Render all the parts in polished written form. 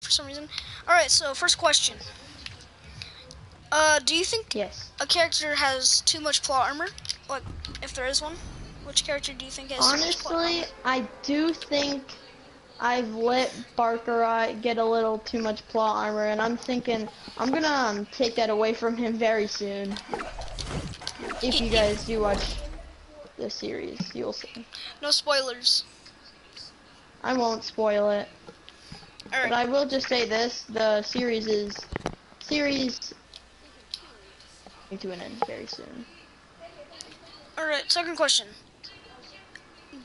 for some reason. Alright, so first question. Do you think Yes. a character has too much plot armor? Like, if there is one, which character do you think has too much plot armor? Honestly, I do think I've let Barker get a little too much plot armor, and I'm thinking I'm gonna take that away from him very soon. If you guys do watch the series, you'll see. No spoilers. I won't spoil it, but Alright. I will just say this: the series coming to an end very soon. Alright, second question.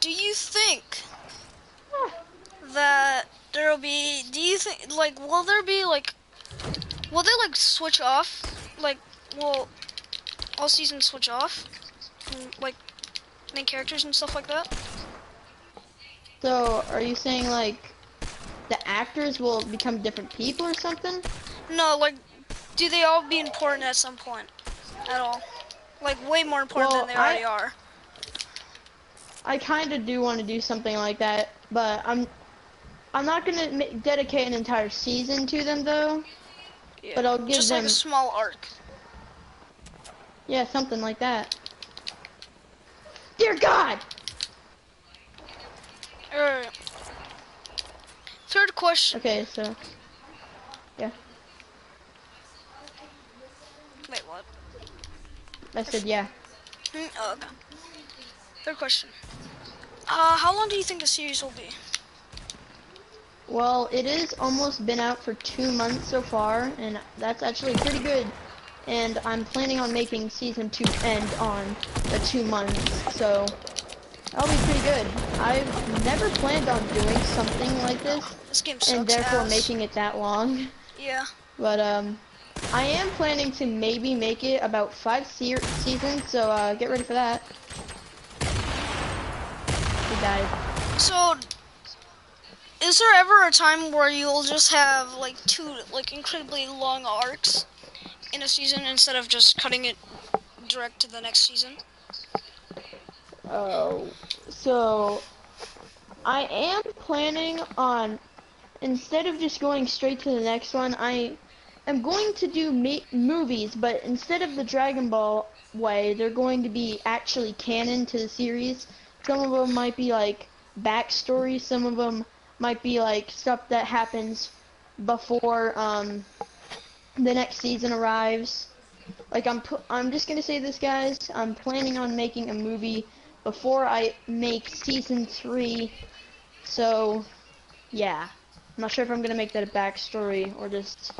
Do you think that there'll be, will there be, will they, switch off? Like, will all seasons switch off? From, main characters and stuff like that? So, are you saying like the actors will become different people or something? No, do they all be important at some point? At all? Like, way more important than they already are. I kind of do want to do something like that, but I'm not gonna dedicate an entire season to them though. Yeah. But I'll give just them like a small arc. Yeah, something like that. Dear God. Alright. Third question. Okay, so yeah. Wait, what? I said yeah. Oh, okay. Third question. How long do you think the series will be? Well, it is almost been out for 2 months so far, and that's actually pretty good. And I'm planning on making season 2 end on the 2 months, so that'll be pretty good. I've never planned on doing something like this, Game sucks and therefore making it that long. Yeah. But I am planning to maybe make it about 5 seasons, so get ready for that. He died. So, is there ever a time where you'll just have two incredibly long arcs in a season instead of just cutting it direct to the next season? Oh, so I am planning on, instead of just going straight to the next one, I am going to do movies, but instead of the Dragon Ball way, they're going to be actually canon to the series. Some of them might be like backstory, some of them might be like stuff that happens before the next season arrives. Like I'm just gonna say this, guys. I'm planning on making a movie before I make season 3. So yeah, I'm not sure if I'm gonna make that a backstory or just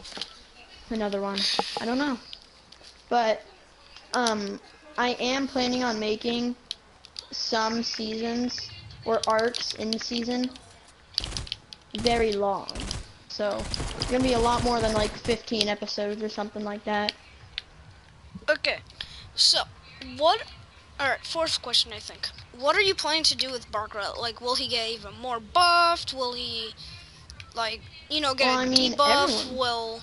another one. I don't know. But I am planning on making some seasons or arcs in the season very long. So it's gonna be a lot more than like 15 episodes or something like that. Okay, so alright, fourth question, I think. What are you planning to do with Barker? Like, will he get even more buffed? Will he, get a debuff? Everyone. Will,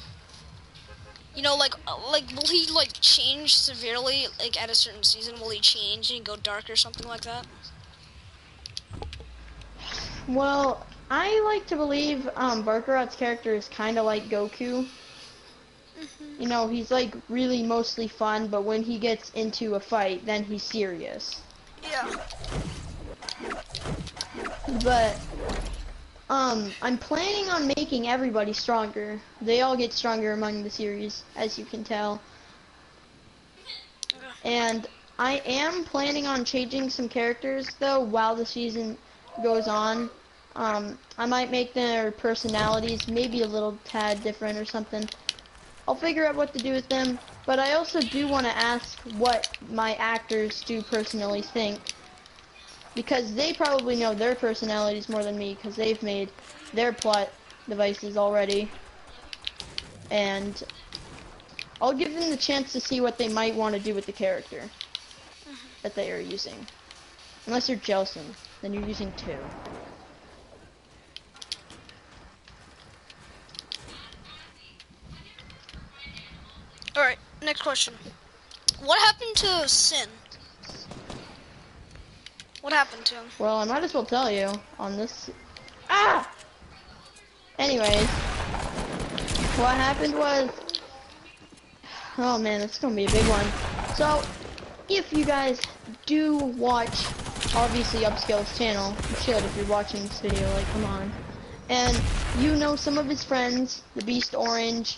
will he, change severely, at a certain season? Will he change and go dark or something like that? Well, I like to believe Barkarat's character is kind of like Goku. You know, he's like really mostly fun, but when he gets into a fight, then he's serious. Yeah. But I'm planning on making everybody stronger. They all get stronger among the series, as you can tell. And I am planning on changing some characters though while the season goes on. I might make their personalities maybe a little tad different or something. I'll figure out what to do with them, but I also do want to ask what my actors do personally think, because they probably know their personalities more than me, because they've made their plot devices already, and I'll give them the chance to see what they might want to do with the character that they are using. Unless you're Jelson, then you're using 2. Alright, next question. What happened to Sin? What happened to him? Well, I might as well tell you on this. Ah! Anyways, what happened was, oh man, that's gonna be a big one. So, if you guys do watch, obviously, Upscale's channel, you should if you're watching this video, like, come on. And you know some of his friends, the Beast Orange,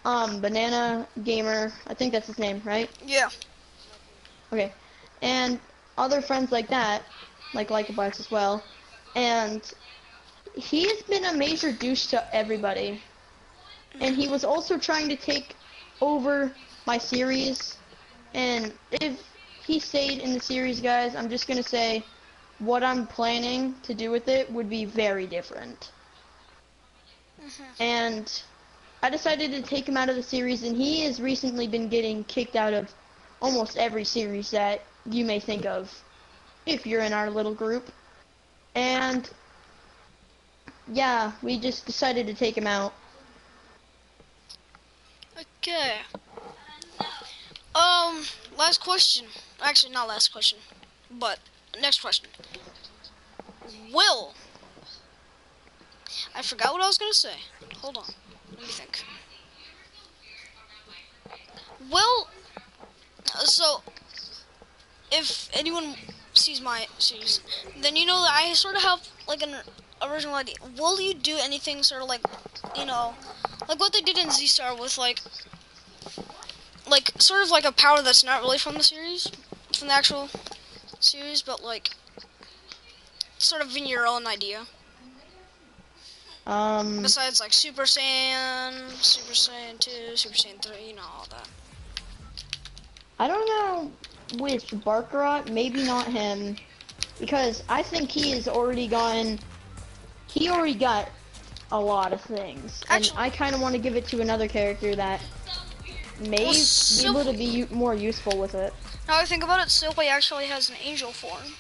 Banana Gamer, I think that's his name, right? Yeah. Okay. And other friends like that, like Likeabytes as well. And he has been a major douche to everybody. And he was also trying to take over my series. And if he stayed in the series, guys, I'm just going to say what I'm planning to do with it would be very different. And I decided to take him out of the series, and he has recently been getting kicked out of almost every series that you may think of if you're in our little group. And yeah, we just decided to take him out. Okay. Last question. Actually, not last question, but next question. I forgot what I was gonna say. Hold on. Let me think. So if anyone sees my series, then you know that I sort of have like an original idea. Will you do anything sort of like, like what they did in Z-Star with like sort of like a power that's not really from the series, from the actual series, but like sort of in your own idea. Besides like Super Saiyan 2, Super Saiyan 3, all that. I don't know with Barkarot, maybe not him, because I think he already got a lot of things. And Actually, I kind of want to give it to another character that may be able to be more useful with it. Now I think about it, Silly actually has an angel form.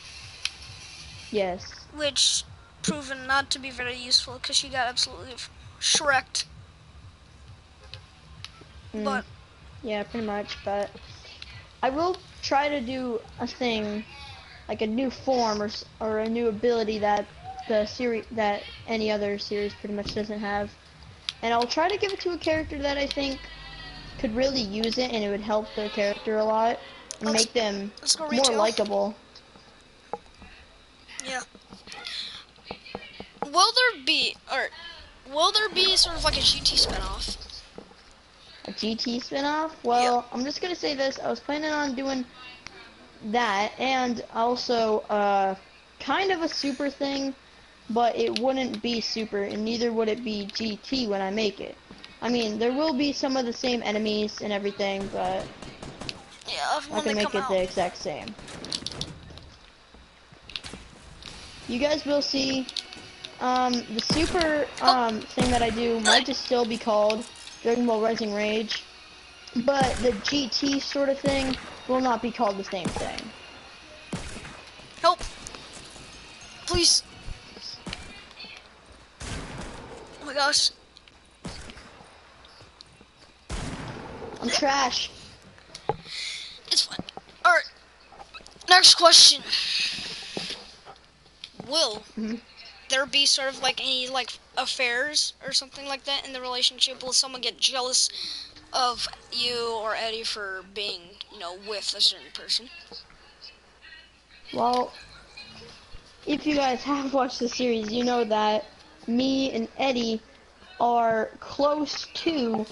Yes. Which proven not to be very useful because she got absolutely shreked. But yeah, pretty much. But I will try to do a thing, like a new form or a new ability that any other series pretty much doesn't have, and I'll try to give it to a character that I think could really use it, and it would help their character a lot and make them more likable. Yeah. Will there be sort of like a GT spinoff? A GT spinoff? Well, yep. I'm just gonna say this. I was planning on doing that, and also kind of a super thing, but it wouldn't be super, and neither would it be GT when I make it. I mean, there will be some of the same enemies and everything, but yeah, I can make it the exact same. You guys will see. The super thing that I do might just still be called Dragon Ball Rising Rage, but the GT sort of thing will not be called the same thing. Help! Please! Oh my gosh. I'm trash. It's fine. Alright. Next question. Will there be sort of like any like affairs or something like that in the relationship? Will someone get jealous of you or Eddie for being, with a certain person? Well, if you guys have watched the series, you know that me and Eddie are close to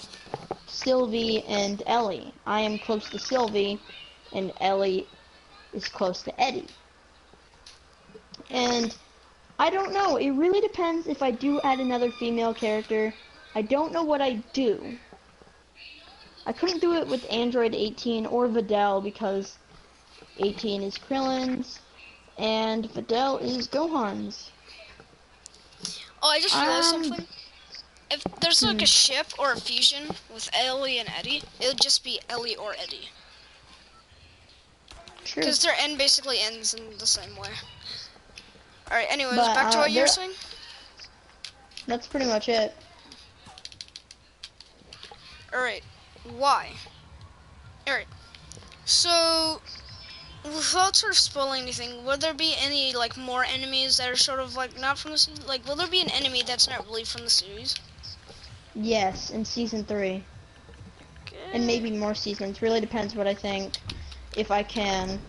Sylvie and Ellie. I am close to Sylvie, and Ellie is close to Eddie. And I don't know, it really depends if I do add another female character. I don't know what I do. I couldn't do it with Android 18 or Videl because 18 is Krillin's and Videl is Gohan's. Oh, I just realized something. If there's like a ship or a fusion with Ellie and Eddie, it would just be Ellie or Eddie. True. Because their end basically ends in the same way. Alright, anyways, back to what you were saying. That's pretty much it. Alright, why? Alright, so, without sort of spoiling anything, will there be any, like, more enemies that are sort of, like, not from the series? Like, will there be an enemy that's not really from the series? Yes, in season 3. And Okay. maybe more seasons. Really depends what I think. If I can.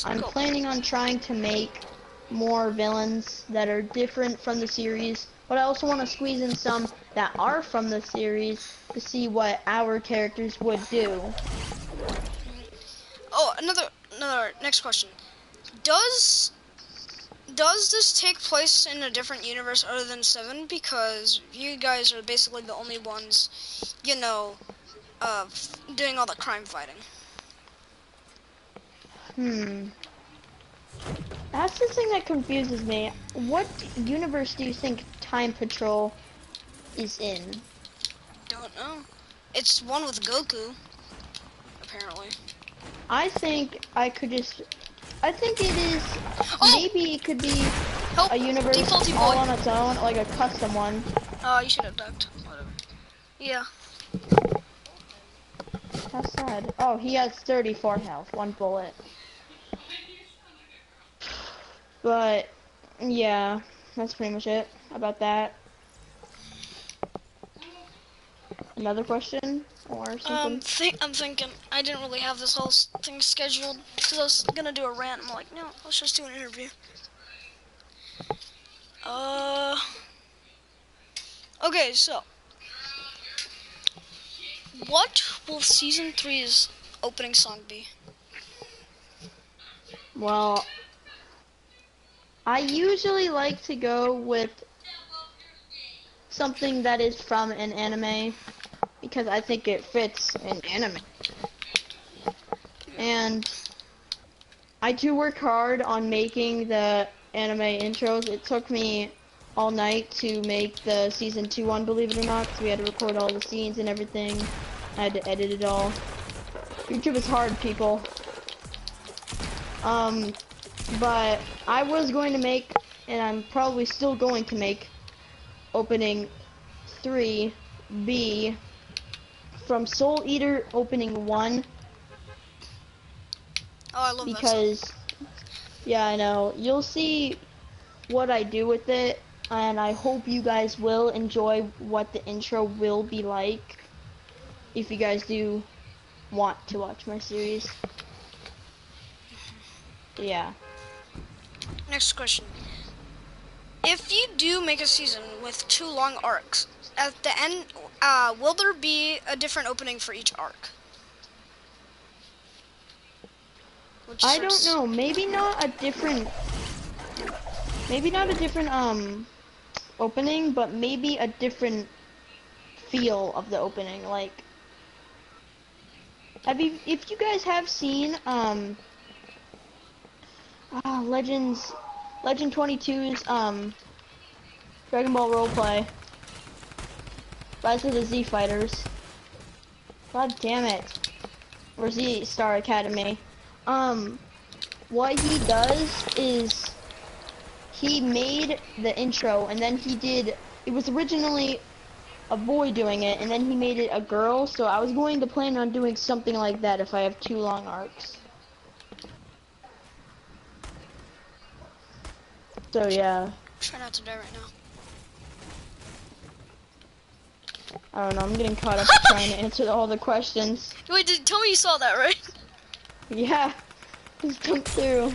I'm Scope. planning on trying to make more villains that are different from the series, but I also want to squeeze in some that are from the series to see what our characters would do. Oh, another next question. Does this take place in a different universe other than 7? Because you guys are basically the only ones, you know, doing all the crime fighting. Hmm. That's the thing that confuses me. What universe do you think Time Patrol is in? Don't know. It's one with Goku, apparently. I think I could just... I think it is... Oh! Maybe it could be Help! a universe Defaulty all boy. on its own, like a custom one. You should have ducked. Whatever. Yeah. How sad. Oh, he has 34 health, 1 bullet. But, yeah, that's pretty much it about that. Another question or something? I'm thinking. I didn't really have this whole thing scheduled because I was gonna do a rant. I'm like, no, let's just do an interview. Uh. Okay, so what will season 3's opening song be? Well, I usually like to go with something that is from an anime because I think it fits an anime. And I do work hard on making the anime intros. It took me all night to make the season 2 one, believe it or not, because we had to record all the scenes and everything. I had to edit it all. YouTube is hard, people. But I was going to make, and I'm probably still going to make, opening 3B from Soul Eater opening 1, Oh, I love that song. because, yeah, I know, you'll see what I do with it, and I hope you guys will enjoy what the intro will be like, if you guys do want to watch my series. Yeah. Next question. If you do make a season with 2 long arcs, at the end, will there be a different opening for each arc? Which I don't starts. know, maybe not a different, opening, but maybe a different feel of the opening. Like, if you guys have seen, Legend 22's, Dragon Ball roleplay, Rise of the Z Fighters. God damn it. Or Z Star Academy. What he does is he made the intro and then it was originally a boy doing it and then he made it a girl, so I was going to plan on doing something like that if I have 2 long arcs. So yeah. Try not to die right now. I don't know, I'm getting caught up trying to answer all the questions. Wait, tell me you saw that, right? Yeah. Just jump through.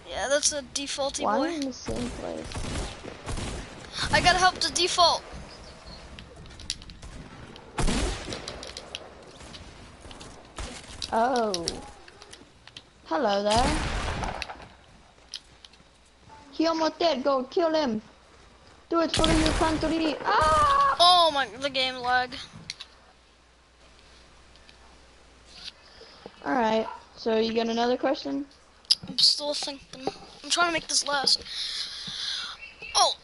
Yeah, that's a defaulty Why am I boy. in the same place? I gotta help the default. Oh. Hello there. He almost dead, go kill him. Do it for the new country. Ah! Oh my, the game lag. Alright, so you got another question? I'm still thinking. I'm trying to make this last. Oh,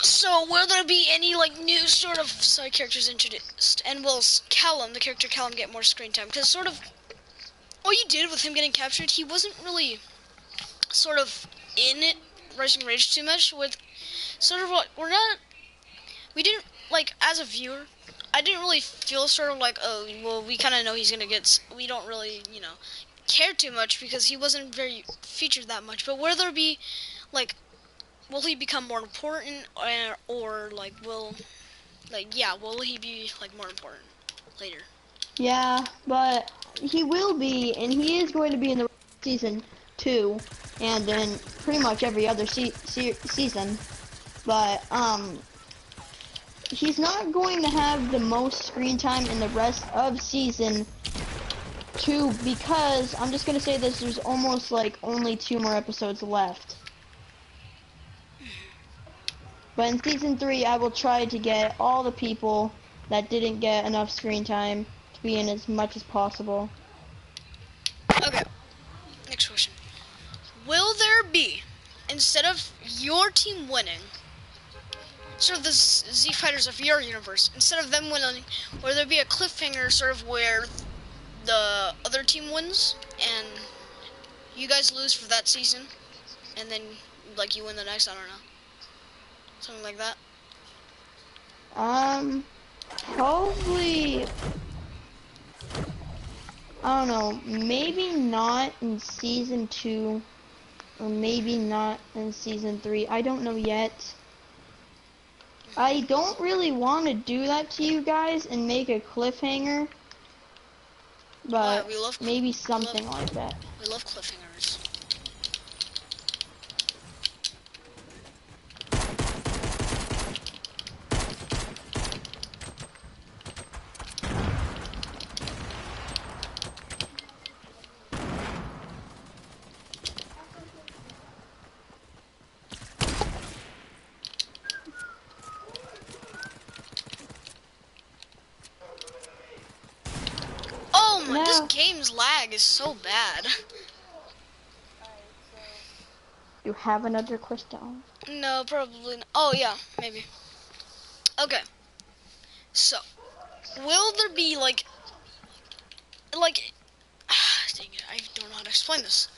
so will there be any like new sort of side characters introduced? And will Callum, the character Callum, get more screen time? Because sort of what you did with him getting captured, he wasn't really sort of in it, Rising Rage too much. With sort of what we didn't like as a viewer. I didn't really feel sort of like, oh, well, we kind of know he's gonna get. We don't really, care too much because he wasn't very featured that much. But will there be like will he become more important, or like will he be like more important later? Yeah, but he will be, and he is going to be in the season 2, and in pretty much every other season. But he's not going to have the most screen time in the rest of season 2 because I'm just gonna say this: there's almost like only 2 more episodes left. But in season 3, I will try to get all the people that didn't get enough screen time to be in as much as possible. Okay, next question. Will there be, instead of your team winning, sort of the Z Fighters of your universe, instead of them winning, will there be a cliffhanger sort of where the other team wins and you guys lose for that season, and then like you win the next? I don't know, something like that. Probably, I don't know, maybe not in season 2, or maybe not in season 3. I don't know yet. I don't really want to do that to you guys and make a cliffhanger, Why? but maybe something like that. We love cliffhangers. Oh my, this Now, game's lag is so bad. you have another question. No, probably not. Oh yeah, maybe. Okay. So, will there be like dang it, I don't know how to explain this.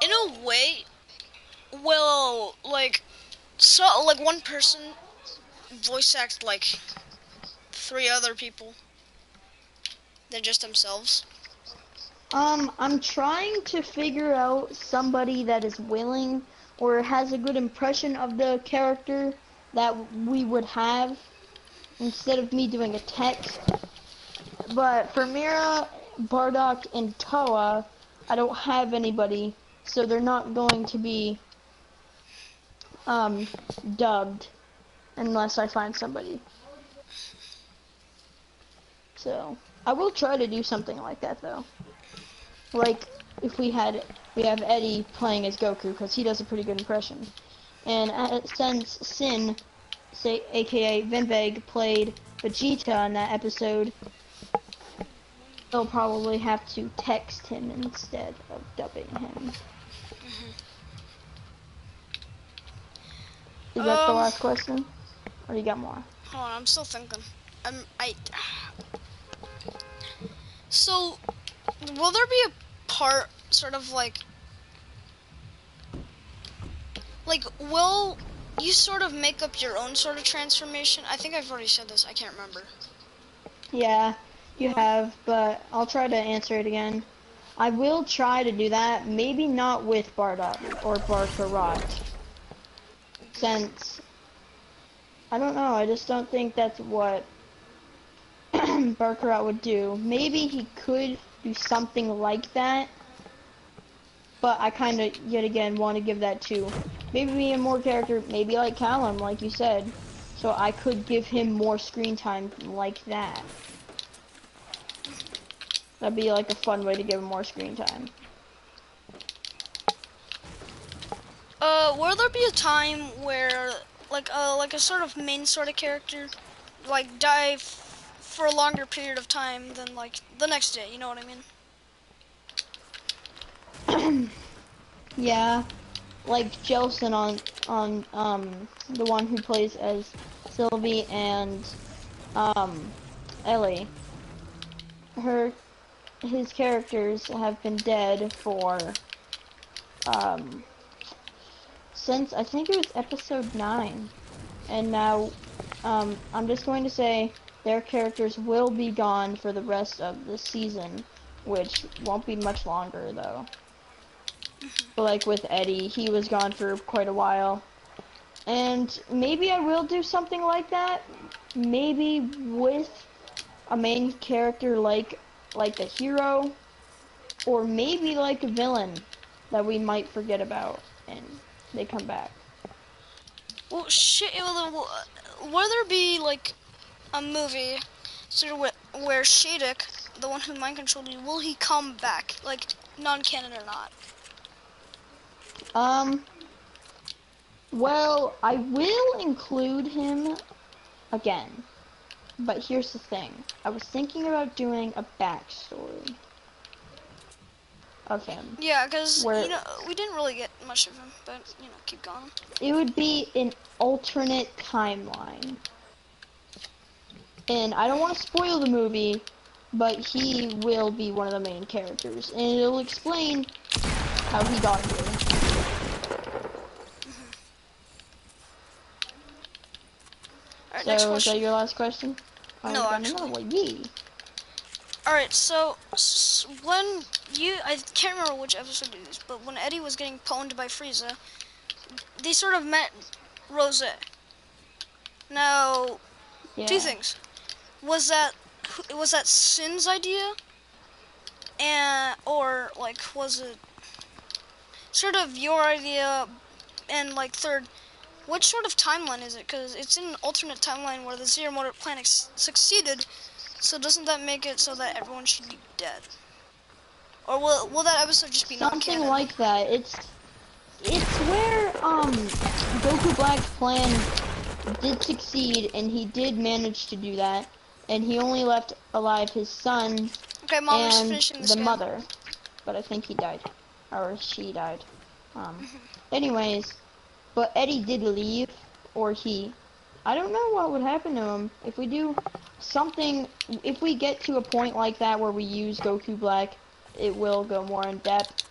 In a way, will like one person voice act like 3 other people than just themselves? I'm trying to figure out somebody that is willing or has a good impression of the character that we would have instead of me doing a text. But for Mira, Bardock, and Toa, I don't have anybody, so they're not going to be um, dubbed unless I find somebody. So I will try to do something like that though. Like if we have Eddie playing as Goku because he does a pretty good impression, and since Sin, say aka Vinveg, played Vegeta in that episode, they'll probably have to text him instead of dubbing him. Is that the last question? Or you got more? Hold on, I'm still thinking. I. So, will there be a part, sort of will you sort of make up your own sort of transformation? I think I've already said this. I can't remember. Yeah, you Well, have, but I'll try to answer it again. I will try to do that, maybe not with Bardock or Barkarot, since, I don't know, I just don't think that's what Barkarot would do. Maybe he could do something like that, but I kind of, yet again, want to give that to maybe a more character, maybe like Callum, like you said, so I could give him more screen time like that. That'd be like a fun way to give him more screen time. will there be a time where like a sort of main sort of character like die for a longer period of time than like the next day? You know what I mean? Yeah, like Jelson on the one who plays as Sylvie and Ellie. His characters have been dead for since I think it was episode 9, and now I'm just going to say their characters will be gone for the rest of the season, which won't be much longer though. But like with Eddie, he was gone for quite a while. And maybe I will do something like that. Maybe with a main character like the hero, or maybe like a villain that we might forget about and they come back. Well, shit. Will there be like a movie sort of where Shadek, the one who mind controlled you, will he come back, like non-canon or not? Well, I will include him again. But here's the thing. I was thinking about doing a backstory of him. Yeah, because, Where we didn't really get much of him, but, keep going. it would be an alternate timeline. And I don't want to spoil the movie, but he will be one of the main characters. And it'll explain how he got here. Alright, So, next is question. that your last question? No, actually. Yee. Alright, so, when I can't remember which episode it is, but when Eddie was getting pwned by Frieza, they sort of met Rose. Now, two things. Was that Sin's idea? Or, like, was it sort of your idea? And, like, third, what sort of timeline is it? Because it's in an alternate timeline where the Zero Motor Plan succeeded, so doesn't that make it so that everyone should be dead? Or will that episode just be Something non-canon? like that. It's where Goku Black's plan did succeed, and he did manage to do that, and he only left alive his son Okay, Mom, I'm just and finishing this the game. mother, but I think he died, or she died. Anyways, but Eddie did leave, or I don't know what would happen to him if we do something. If we get to a point like that where we use Goku Black, it will go more in depth.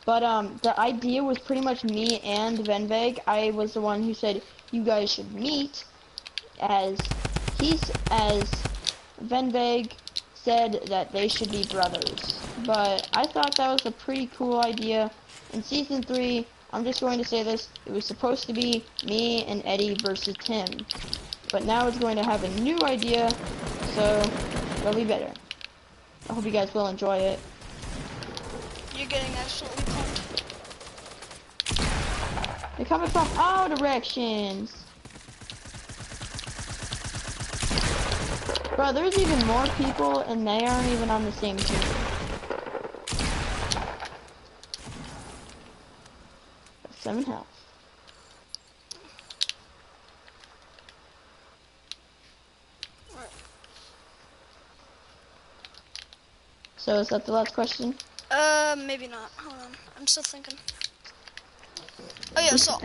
But the idea was pretty much me and Venveg. I was the one who said you guys should meet, as Venveg said that they should be brothers. But I thought that was a pretty cool idea. In season 3, I'm just going to say this, it was supposed to be me and Eddie versus Tim. But now it's going to have a new idea, so it'll be better. I hope you guys will enjoy it. You're getting absolutely pumped. They're coming from all directions. Bro, there's even more people and they aren't even on the same team. 7 health. So is that the last question? Maybe not. Hold on. I'm still thinking. Oh yeah, so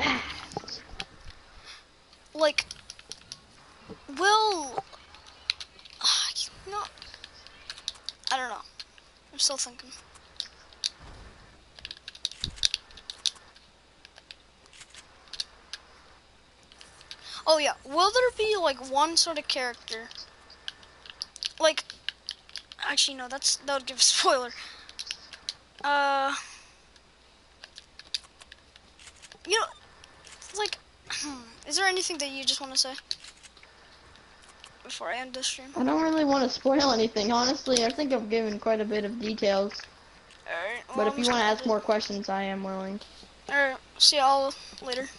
like will no, I don't know. I'm still thinking. Oh yeah, will there be like one sort of character? Like, actually no, that would give a spoiler. Like, is there anything that you just want to say before I end this stream? I don't really want to spoil anything, honestly. I think I've given quite a bit of details. Alright, well, But if you want to ask more questions, I am willing. Alright, see y'all later.